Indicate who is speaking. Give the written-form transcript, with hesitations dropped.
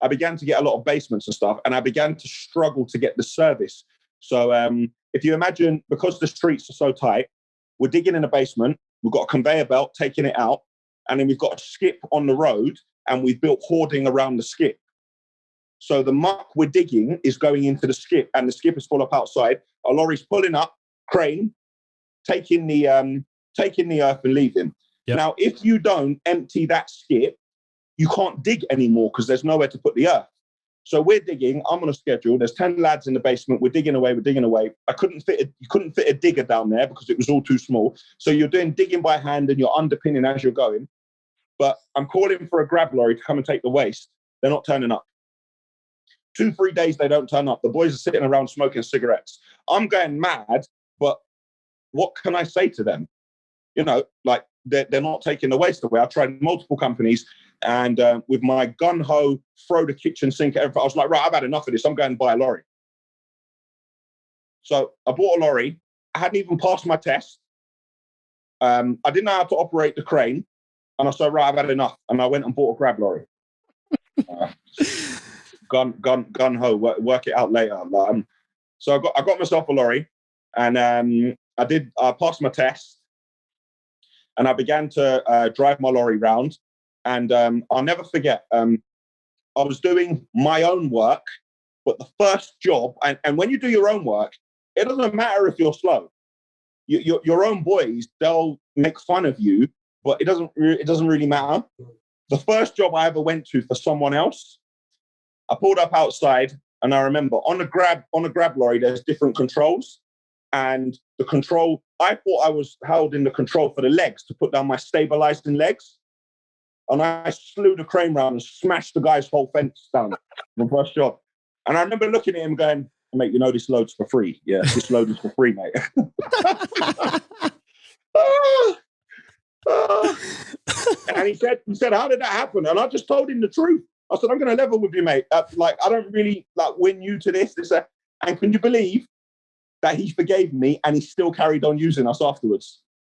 Speaker 1: I began to get a lot of basements and stuff, and I began to struggle to get the service. So if you imagine, because the streets are so tight, we're digging in a basement, we've got a conveyor belt taking it out, and then we've got a skip on the road, and we've built hoarding around the skip. So the muck we're digging is going into the skip, and the skip is full up outside. A lorry's pulling up, crane, taking the earth and leaving. Yep. Now, if you don't empty that skip, you can't dig anymore because there's nowhere to put the earth. So we're digging. I'm on a schedule. There's 10 lads in the basement. We're digging away. You couldn't fit a digger down there because it was all too small. So you're doing digging by hand and you're underpinning as you're going. But I'm calling for a grab lorry to come and take the waste. They're not turning up. 2-3 days they don't turn up. The boys are sitting around smoking cigarettes. I'm going mad, but what can I say to them? You know, like they're not taking the waste away. I tried multiple companies. And with my gun-ho, throw the kitchen sink, everything, I was like, right, I've had enough of this. I'm going to buy a lorry. So I bought a lorry. I hadn't even passed my test. I didn't know how to operate the crane. And I said, right, I've had enough. And I went and bought a grab lorry. Gun-ho, work it out later. So I got myself a lorry. And I passed my test. And I began to drive my lorry round. And I'll never forget, I was doing my own work, but the first job, and when you do your own work, it doesn't matter if you're slow. Your own boys, they'll make fun of you, but it doesn't really matter. The first job I ever went to for someone else, I pulled up outside, and I remember on a grab lorry, there's different controls. And the control, I thought I was holding the control for the legs to put down my stabilizing legs. And I slew the crane round and smashed the guy's whole fence down the first job. And I remember looking at him going, mate, you know this load's for free. Yeah, this load is for free, mate. And he said, how did that happen? And I just told him the truth. I said, I'm going to level with you, mate. I don't really win you to this. And can you believe that he forgave me and he still carried on using us afterwards?